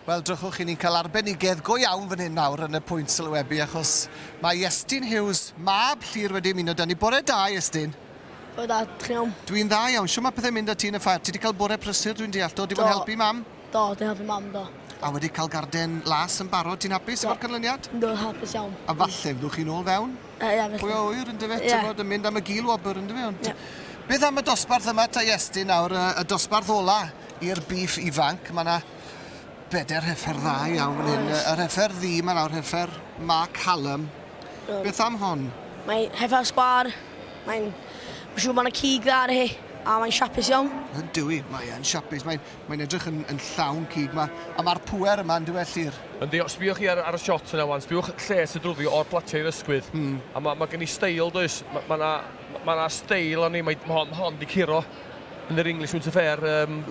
Wel, drychwch i ni'n cael arbenigedd go iawn fan hyn nawr yn y pwynt sylwebu, achos mae Iestyn Hughes, mab Llyr wedi ymuno da ni. Bore da, Iestyn. Bore da, chi'n iawn. Dwi'n dda iawn. Siw mae pethau mynd â ti yn y ffair? Ti wedi cael bore prysur, dwi'n deall. Do, di bod yn helpu mam? Do, dwi'n helpu mam, do. A wedi cael garden las yn barod. Ti'n hapus efo'r canlyniad? Do, hapus iawn. A falle fyddwch chi nôl fewn? Ie, felly. Pwy o wyr yn dyfe? Yn mynd am y gil wobr yn dyfe? Beth am y dosbarth yma ta Iestyn nawr? Y dosbarth ola i'r Bîff Ifanc. Mae yna 4 heffer dda iawn fan hyn. Yr heffer ddi, mae nawr heffer Mark Hallam. Beth am hon? Mae'n heffer sgwar. Mae'n siŵr mae'n cig dda ar hi. A mae'n siapus iawn. Yn dywi, mae'n siapus. Mae'n edrych yn llawn cig. A mae'r pwer yma yn dywe Llyr. Yndi, sbiwch chi ar y shot yna wan, sbiwch lles y drwyddi o'r platiau ysgwydd. A mae gen i steil, does? Mae na steil o'n i, mae hon di curo yn yr English Winter Fair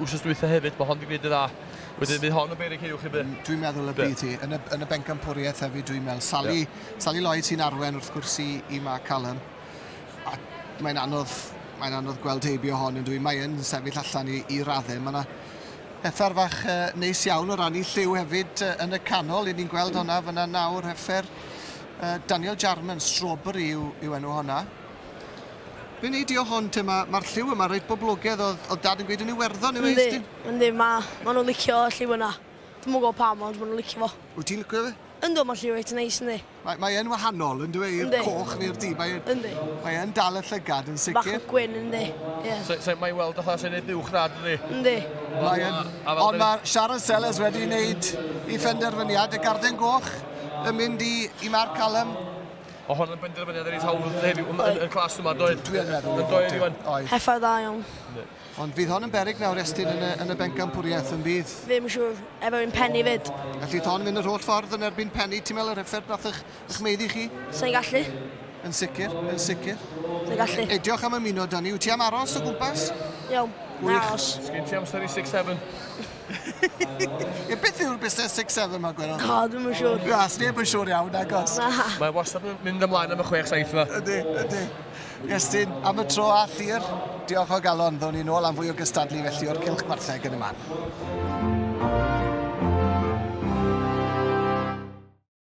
wrsos dwytha hefyd, mae hon di gwneud y dda. Wedyn bydd hon o berig uwch i bydd. Dwi'n meddwl y bydd hi. Yn y bencampwriaeth hefyd, dwi'n meddwl. Sally Lloyd sy'n arwen wrth gwrs i Mark Hallam. A mae'n anodd gweld heibio hon yn dwi'n. Mae'n sefyll allan i raddau. Mae yna heffer fach neis iawn o rannu lliw hefyd yn y canol. I ni'n gweld honna fyna nawr heffer Daniel Jarman, Strawberry yw enw honna. Be wneud i o hon te? Mae'r lliw yma reit boblogaidd oedd dad yn gweud yn Iwerddon yw Eistyn? Yndi, mae nhw'n licio lliw yna. Dwi'n mwyn gwybod pam, ond mae nhw'n licio fo. Wyt ti'n licio fe? Ynddo, mae'r lliw reit yn neis, yndi. Mae'n wahanol, yn dweud, i'r coch neu'r di. Mae'n dal y llygad yn sicr. Bach o gwyn, yndi. Mae'n weld y chlas yn ei buwch rad, yndi? Yndi. Ond mae Sharon Sellers wedi wneud i phenderfyniad y garden goch yn mynd i Mark Hallam. O hon yn benderfyniad ar ei hawdd heddiw yn y clas yma, doedd? Dwi'n meddwl. Yn doedd, Iwan? Heffer dda iawn. Ond fydd hon yn berig nawr Estyn yn y bencampwriaeth yn bydd? Ddim yn siŵr, efo un penny fyd. Felly hon yn mynd yr holl ffordd yn erbyn penny, ti'n meddwl yr heffer nath eich meiddi chi? Sa'n gallu. Yn sicr, yn sicr. Sa'n gallu. Diolch am ymuno da ni. Wyt ti am aros o gwmpas? Iawn, aros. Sgyn ti amser i 6-7? Beth yw'r busnes 6-7 ma Gweron? O, dwi'n yn siŵr. Gas, neb yn siŵr iawn, agos. Mae wastad yn mynd ymlaen am y 6-7 yma. Ydy. Iestyn, am y tro a Llyr, diolch o galon. Ddown ni nôl am fwy o gystadlu felly o'r cylch gwartheg yn y man.